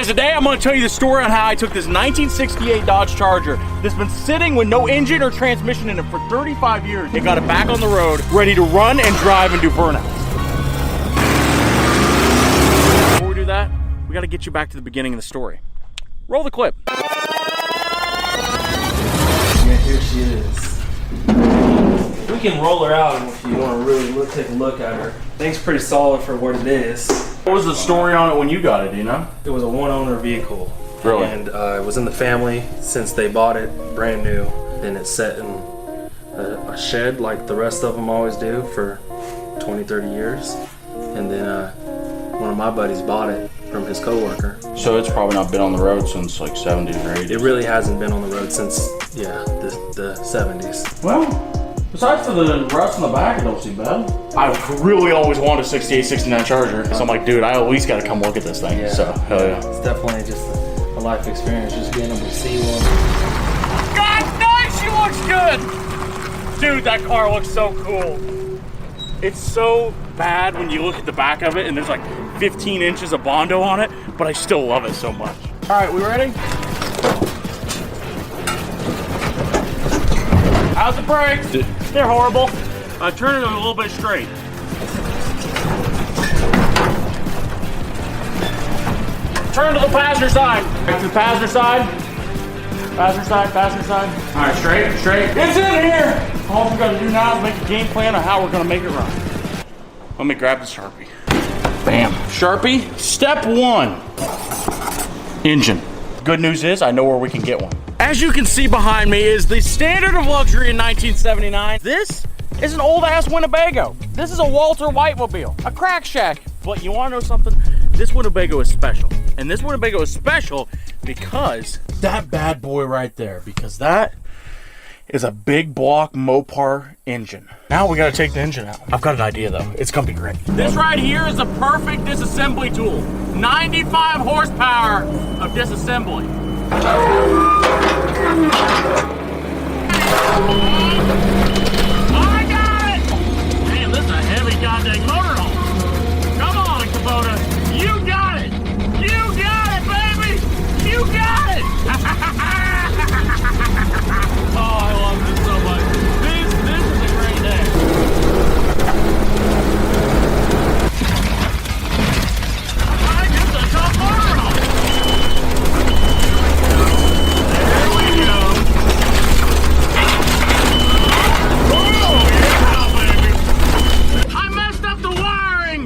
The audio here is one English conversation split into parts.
Guys, today I'm going to tell you the story on how I took this 1968 Dodge Charger that's been sitting with no engine or transmission in it for 35 years and got it back on the road, ready to run and drive and do burnouts. Before we do that, we got to get you back to the beginning of the story. Roll the clip. Yeah, here she is. We can roll her out if you want to really take a look at her. Thing's pretty solid for what it is. What was the story on it when you got it, do you know? It was a one-owner vehicle. Really? And it was in the family since they bought it brand new. And it's set in a shed like the rest of them always do for 20, 30 years. And then one of my buddies bought it from his coworker. So it's probably not been on the road since like 70s or 80s. It really hasn't been on the road since, yeah, the 70s. Well, besides for the rust in the back, it don't seem bad. I really always wanted a 68, 69 Charger. So I'm like, dude, I at least got to come look at this thing. Yeah. So, hell yeah. It's definitely just a life experience, just being able to see one. God, nice, she looks good. Dude, that car looks so cool. It's so bad when you look at the back of it and there's like 15 inches of Bondo on it, but I still love it so much. All right, we ready? How's the brakes? They're horrible. Turn it a little bit straight. Turn to the passenger side. Back to the passenger side. Passenger side, passenger side. All right, straight, straight. It's in here. All we gotta do now is make a game plan on how we're gonna make it run. Let me grab the Sharpie. Bam. Sharpie, step one. Engine. Good news is I know where we can get one. As you can see behind me is the standard of luxury in 1979. This is an old ass Winnebago. This is a Walter Whitemobile, a crack shack. But you wanna know something? This Winnebago is special. And this Winnebago is special because that bad boy right there, because that is a big block Mopar engine. Now we gotta take the engine out. I've got an idea though. It's gonna be great. This right here is a perfect disassembly tool. 95 horsepower of disassembly. I got it! Man, this is a heavy goddamn motorhome. Come on, Kubota. You got it! You got it, baby! You got it! Oh, I love this so much. This is a great day. Alright, this is a tough motorhome. There we go. Oh, yeah, baby. I messed up the wiring.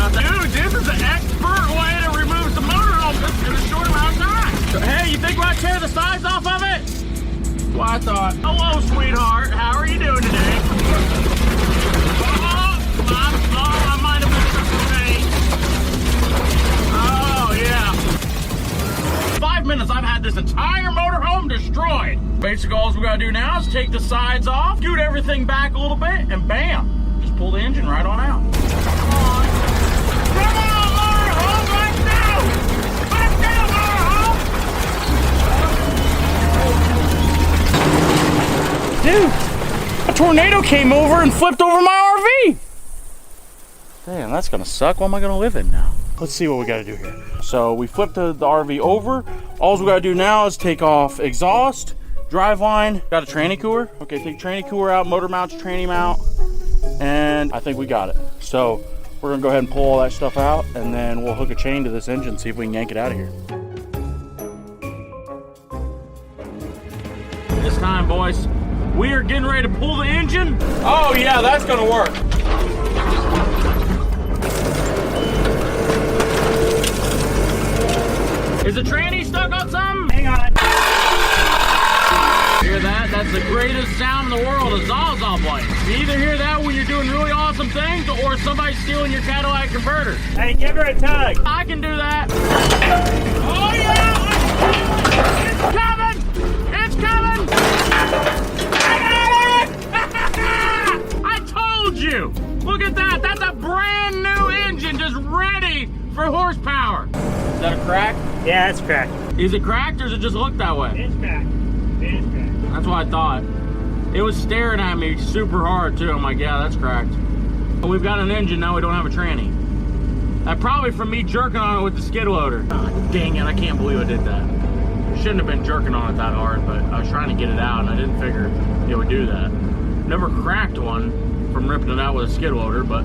Dude, this is an expert way to remove the motorhome in a short amount of time. Hey, you think we'll tear the sides off of it? Well, I thought. Hello, sweetheart. How are you doing today? I might have missed some paint. Oh, yeah. 5 minutes, I've had this entire motorhome destroyed. Basically, all we gotta do now is take the sides off, scoot everything back a little bit, and bam. Just pull the engine right on out. Come on. Come on, motorhome, let's go! Let's go, motorhome! Dude, a tornado came over and flipped over my RV. Damn, that's gonna suck. What am I gonna live in now? Let's see what we gotta do here. So we flipped the RV over. All we gotta do now is take off exhaust, driveline. Got a tranny cooler. Okay, take tranny cooler out, motor mounts, tranny mount, and I think we got it. So we're gonna go ahead and pull all that stuff out, and then we'll hook a chain to this engine, see if we can yank it out of here. This time, boys, we are getting ready to pull the engine. Oh yeah, that's gonna work. Is the tranny stuck on something? Hang on. Hear that? That's the greatest sound in the world, a Zaza blade. You either hear that when you're doing really awesome things or somebody's stealing your Cadillac converter. Hey, give her a tug. I can do that. Oh yeah! It's coming! It's coming! I got it! I told you! Look at that! That's a brand new engine just ready for horsepower. Is that a crack? Yeah, it's cracked. Is it cracked or does it just look that way? It's cracked. It is cracked. That's what I thought. It was staring at me super hard too. I'm like, yeah, that's cracked. But we've got an engine now, we don't have a tranny. Probably from me jerking on it with the skid loader. Oh, dang it, I can't believe I did that. Shouldn't have been jerking on it that hard, but I was trying to get it out and I didn't figure it would do that. Never cracked one from ripping it out with a skid loader, but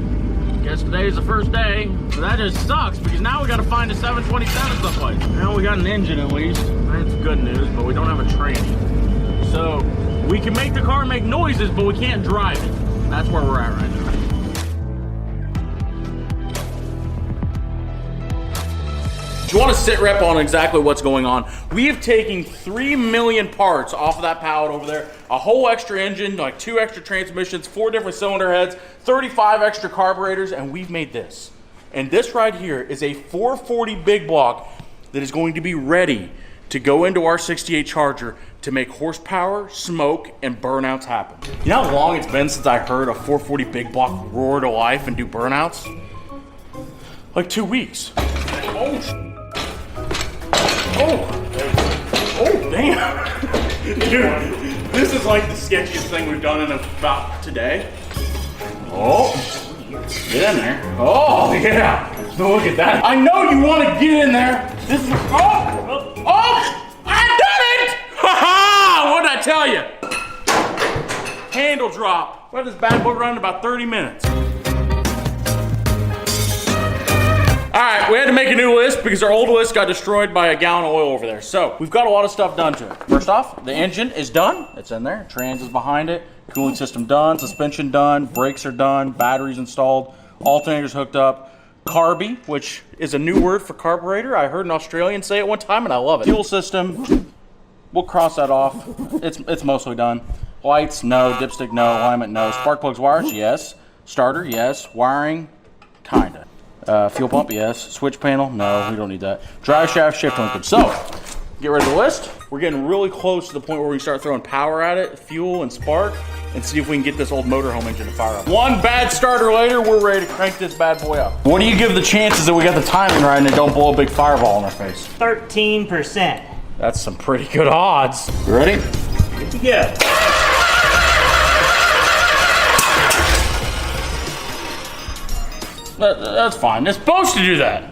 guess today is the first day. So that just sucks because now we gotta find a 727 someplace. Now we got an engine at least. That's good news, but we don't have a tranny. So we can make the car make noises, but we can't drive it. That's where we're at right now. If you want to sit rep on exactly what's going on, we have taken 3 million parts off of that pallet over there, a whole extra engine, like 2 extra transmissions, 4 different cylinder heads, 35 extra carburetors, and we've made this. And this right here is a 440 big block that is going to be ready to go into our 68 Charger to make horsepower, smoke, and burnouts happen. You know how long it's been since I heard a 440 big block roar to life and do burnouts? Like 2 weeks. Oh, damn. Dude, this is like the sketchiest thing we've done in about today. Oh, get in there. Oh, yeah. Look at that. I know you want to get in there. This is, oh, I did it. Ha-ha, what did I tell you? Handle drop. Let this bad boy run in about 30 minutes. All right, we had to make a new list because our old list got destroyed by a gallon of oil over there. So we've got a lot of stuff done to it. First off, the engine is done. It's in there. Trans is behind it. Cooling system done. Suspension done. Brakes are done. Batteries installed. Alternators hooked up. Carby, which is a new word for carburetor. I heard an Australian say it one time and I love it. Fuel system, we'll cross that off. It's mostly done. Lights, no. Dipstick, no. Alignment, no. Spark plugs, wires, yes. Starter, yes. Wiring, kinda. Fuel pump, yes. Switch panel, no, we don't need that. Drive shaft, shift linkage. So, get rid of the list. We're getting really close to the point where we can start throwing power at it, fuel and spark, and see if we can get this old motorhome engine to fire up. One bad starter later, we're ready to crank this bad boy up. What do you give the chances that we got the timing right and it don't blow a big fireball in our face? 13%. That's some pretty good odds. You ready? Good to go. That's fine. It's supposed to do that.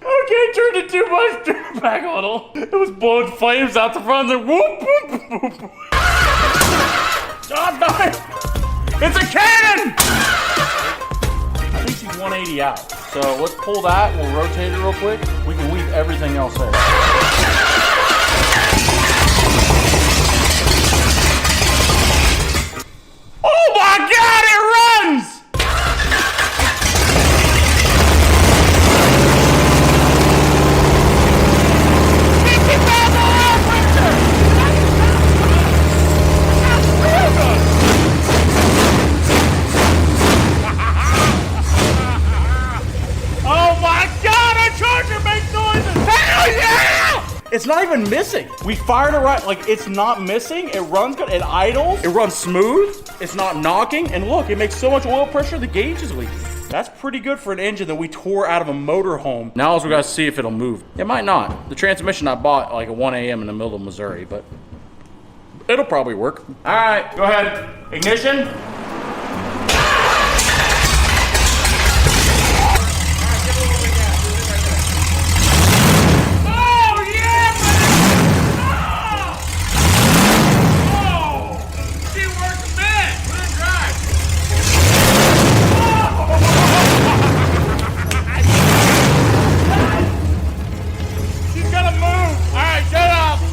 Okay, turned it too much. Turn it back a little. It was blowing flames out the front. Then whoop, whoop, whoop. God, no. It's a cannon! I think she's 180 out. So let's pull that. We'll rotate it real quick. We can weave everything else there. Oh my God, it runs! Oh my God, our Charger makes noises! Hell yeah! It's not even missing. We fired it right, like it's not missing. It runs good, it idles, it runs smooth. It's not knocking, and look, it makes so much oil pressure, the gauge is leaking. That's pretty good for an engine that we tore out of a motorhome. Now we gotta see if it'll move. It might not. The transmission I bought like at 1 a.m. in the middle of Missouri, but it'll probably work. All right, go ahead. Ignition.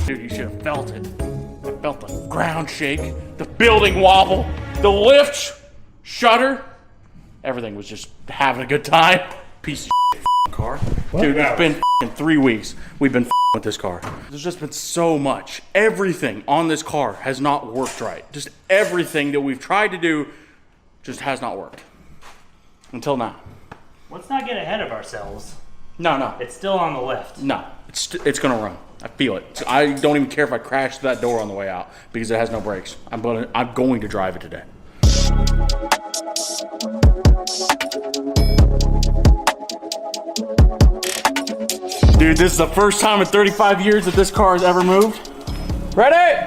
Dude, you should have felt it. I felt the ground shake, the building wobble, the lift shudder. Everything was just having a good time. Piece of shit car. What? Dude, it's been 3 weeks. We've been with this car. There's just been so much. Everything on this car has not worked right. Just everything that we've tried to do just has not worked. Until now. Let's not get ahead of ourselves. No. It's still on the lift. No, it's gonna run. I feel it. I don't even care if I crash that door on the way out because it has no brakes. I'm going to drive it today. Dude, this is the first time in 35 years that this car has ever moved. Ready?